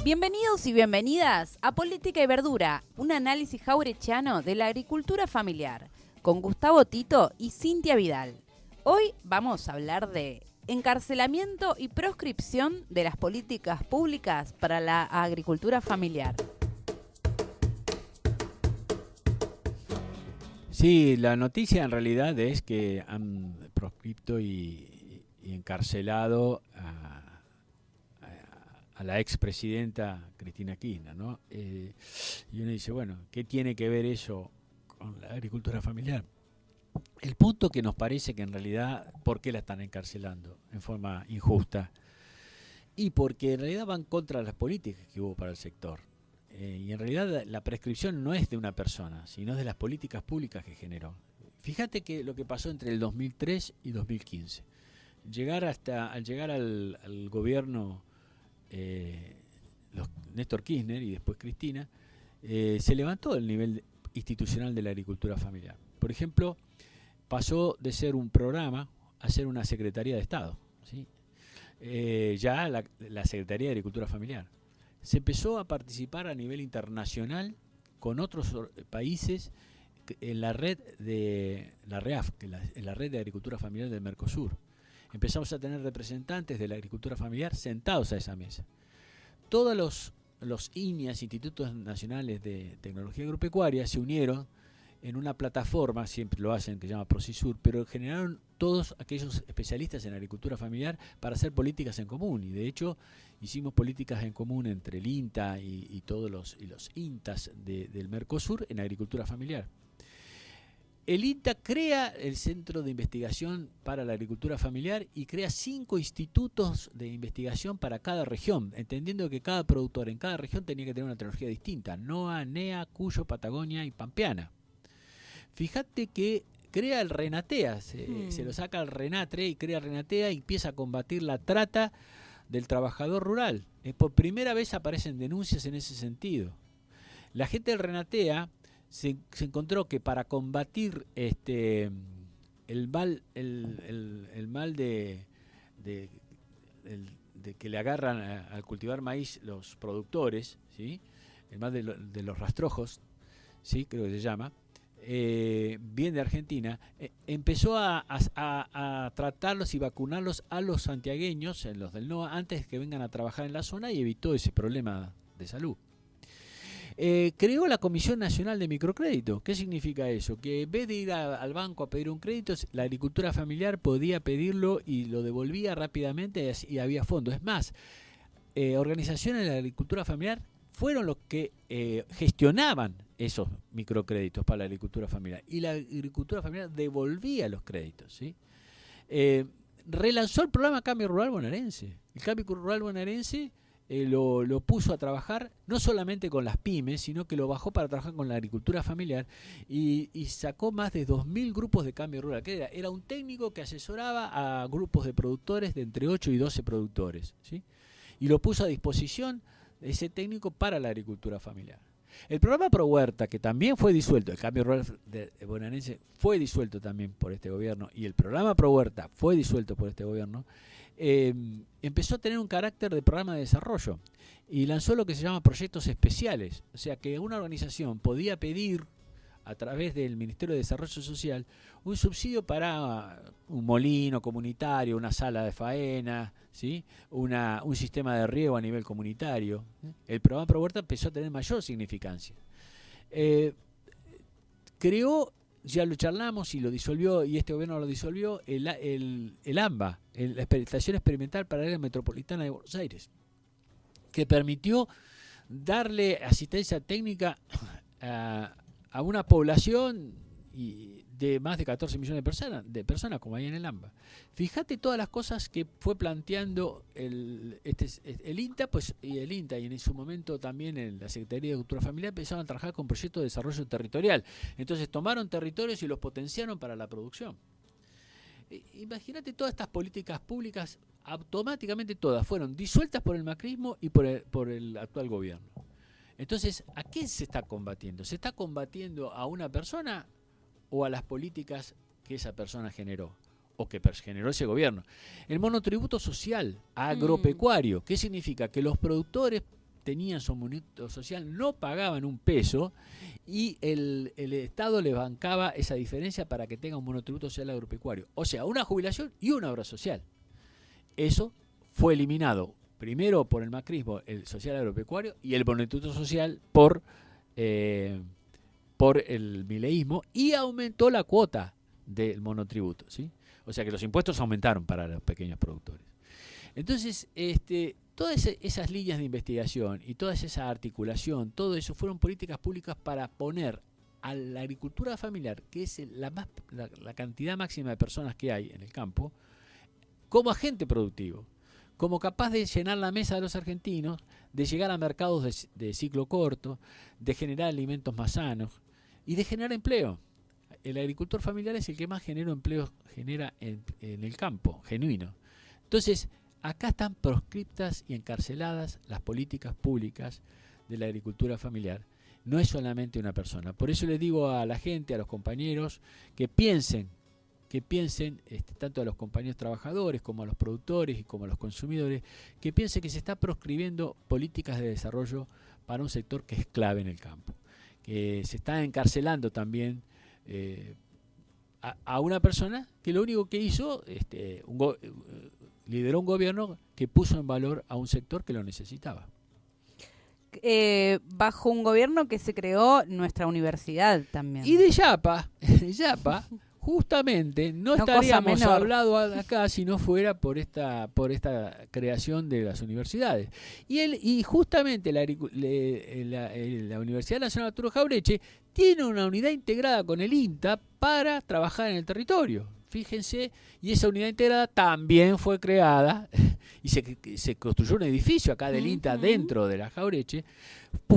Bienvenidos y bienvenidas a Política y Verdura, un análisis jaureggiano de la agricultura familiar, con Gustavo Tito y Cintia Vidal. Hoy vamos a hablar de encarcelamiento y proscripción de las políticas públicas para la agricultura familiar. Sí, la noticia en realidad es que han proscripto y encarcelado a la expresidenta Cristina Kirchner, ¿no? Y uno dice, bueno, ¿qué tiene que ver eso con la agricultura familiar? El punto que nos parece que en realidad, ¿por qué la están encarcelando en forma injusta? Y porque en realidad van contra las políticas que hubo para el sector. Y en realidad la prescripción no es de una persona, sino de las políticas públicas que generó. Fíjate que lo que pasó entre el 2003 y 2015. Al llegar al gobierno Néstor Kirchner y después Cristina, se levantó el nivel institucional de la agricultura familiar. Por ejemplo, pasó de ser un programa a ser una Secretaría de Estado, ¿sí? Ya la Secretaría de Agricultura Familiar. Se empezó a participar a nivel internacional con otros países en la red de la REAF, en la red de agricultura familiar del Mercosur. Empezamos a tener representantes de la agricultura familiar sentados a esa mesa. Todos los INIAS, Institutos Nacionales de Tecnología Agropecuaria, se unieron en una plataforma, siempre lo hacen, que se llama Procisur, pero generaron todos aquellos especialistas en agricultura familiar para hacer políticas en común. Y de hecho hicimos políticas en común entre el INTA y todos los INTAs del Mercosur en agricultura familiar. El INTA crea el Centro de Investigación para la Agricultura Familiar y crea 5 institutos de investigación para cada región, entendiendo que cada productor en cada región tenía que tener una tecnología distinta: NOA, NEA, Cuyo, Patagonia y Pampeana. Fíjate que crea el Renatea, se lo saca al Renatre y crea Renatea y empieza a combatir la trata del trabajador rural. Por primera vez aparecen denuncias en ese sentido. La gente del Renatea se encontró que para combatir el mal de que le agarran al cultivar maíz los productores, ¿sí? El mal de los rastrojos, ¿sí? Creo que se llama, bien de Argentina, empezó a tratarlos y vacunarlos a los santiagueños, los del NOA, antes de que vengan a trabajar en la zona, y evitó ese problema de salud. Creó la Comisión Nacional de Microcrédito. ¿Qué significa eso? Que en vez de ir al banco a pedir un crédito, la agricultura familiar podía pedirlo y lo devolvía rápidamente y había fondos. Es más, organizaciones de la agricultura familiar fueron los que gestionaban esos microcréditos para la agricultura familiar, y la agricultura familiar devolvía los créditos, ¿sí? Relanzó el programa Cambio Rural Bonaerense. El Cambio Rural Bonaerense lo puso a trabajar no solamente con las pymes, sino que lo bajó para trabajar con la agricultura familiar y sacó más de 2.000 grupos de cambio rural. ¿Qué era? Era un técnico que asesoraba a grupos de productores de entre 8 y 12 productores, ¿sí? Y lo puso a disposición ese técnico para la agricultura familiar. El programa Pro Huerta, que también fue disuelto, el Cambio Rural Bonaerense fue disuelto también por este gobierno, y el programa Pro Huerta fue disuelto por este gobierno, empezó a tener un carácter de programa de desarrollo y lanzó lo que se llama proyectos especiales. O sea que una organización podía pedir a través del Ministerio de Desarrollo Social un subsidio para un molino comunitario, una sala de faena, ¿sí? Un sistema de riego a nivel comunitario. El programa Pro Huerta empezó a tener mayor significancia. Creó, ya lo charlamos y lo disolvió, y este gobierno lo disolvió, el AMBA, la Estación Experimental para la Área Metropolitana de Buenos Aires, que permitió darle asistencia técnica a una población de más de 14 millones de personas como hay en el AMBA. Fíjate todas las cosas que fue planteando el INTA, pues, y el INTA, y en su momento también en la Secretaría de Agricultura Familiar empezaron a trabajar con proyectos de desarrollo territorial. Entonces tomaron territorios y los potenciaron para la producción. Imagínate, todas estas políticas públicas, automáticamente todas fueron disueltas por el macrismo y por el actual gobierno. Entonces, ¿a qué se está combatiendo? ¿Se está combatiendo a una persona o a las políticas que esa persona generó o que generó ese gobierno? El monotributo social agropecuario, ¿qué significa? Que los productores tenían su monotributo social no pagaban un peso y el Estado les bancaba esa diferencia para que tenga un monotributo social agropecuario. O sea, una jubilación y una obra social. Eso fue eliminado primero por el macrismo, el social agropecuario, y el monotributo social por el mileísmo, y aumentó la cuota del monotributo, ¿sí? O sea que los impuestos aumentaron para los pequeños productores. Entonces, todas esas líneas de investigación y toda esa articulación, todo eso fueron políticas públicas para poner a la agricultura familiar, que es la cantidad máxima de personas que hay en el campo, como agente productivo, como capaz de llenar la mesa de los argentinos, de llegar a mercados de ciclo corto, de generar alimentos más sanos y de generar empleo. El agricultor familiar es el que más empleo genera en el campo, genuino. Entonces, acá están proscriptas y encarceladas las políticas públicas de la agricultura familiar. No es solamente una persona. Por eso les digo a la gente, a los compañeros, que piensen tanto a los compañeros trabajadores como a los productores y como a los consumidores, que piensen que se está proscribiendo políticas de desarrollo para un sector que es clave en el campo, que se está encarcelando también a una persona que lo único que hizo, lideró un gobierno que puso en valor a un sector que lo necesitaba. Bajo un gobierno que se creó nuestra universidad también. Y de Yapa, justamente no estaríamos hablando acá si no fuera por esta creación de las universidades. Y justamente la Universidad Nacional Arturo Jauretche tiene una unidad integrada con el INTA para trabajar en el territorio. Fíjense, y esa unidad integrada también fue creada y se construyó un edificio acá del INTA dentro de la Jauretche,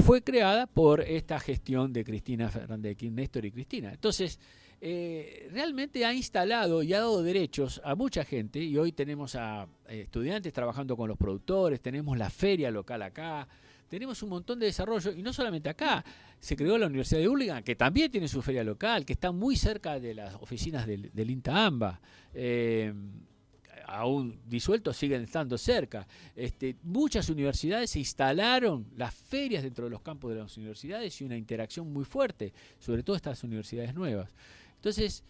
fue creada por esta gestión de Cristina Fernández, Néstor y Cristina. Entonces, realmente ha instalado y ha dado derechos a mucha gente, y hoy tenemos a estudiantes trabajando con los productores, tenemos la feria local acá, tenemos un montón de desarrollo, y no solamente acá, se creó la Universidad de Hurlingham, que también tiene su feria local, que está muy cerca de las oficinas del INTA AMBA, aún disueltos siguen estando cerca. Muchas universidades se instalaron las ferias dentro de los campos de las universidades y una interacción muy fuerte, sobre todo estas universidades nuevas. Entonces,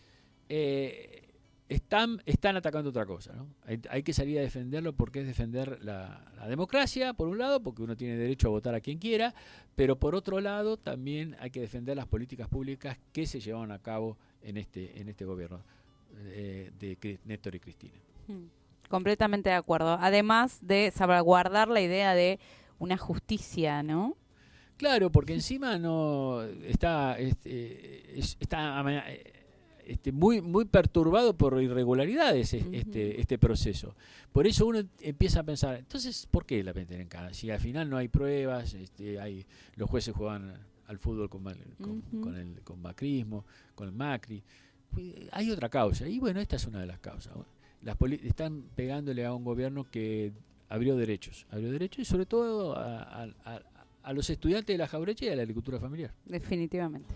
están atacando otra cosa, ¿no? Hay que salir a defenderlo, porque es defender la democracia, por un lado, porque uno tiene derecho a votar a quien quiera, pero por otro lado también hay que defender las políticas públicas que se llevan a cabo en este gobierno de Néstor y Cristina. Completamente de acuerdo. Además de salvaguardar la idea de una justicia, ¿no? Claro, porque encima no está muy perturbado por irregularidades este proceso. Por eso uno empieza a pensar, entonces, ¿por qué la meten en cana? Si al final no hay pruebas, los jueces juegan al fútbol con macrismo, con el Macri. Hay otra causa, y bueno, esta es una de las causas. Están pegándole a un gobierno que abrió derechos y sobre todo a los estudiantes de la Jauretche y a la agricultura familiar. Definitivamente.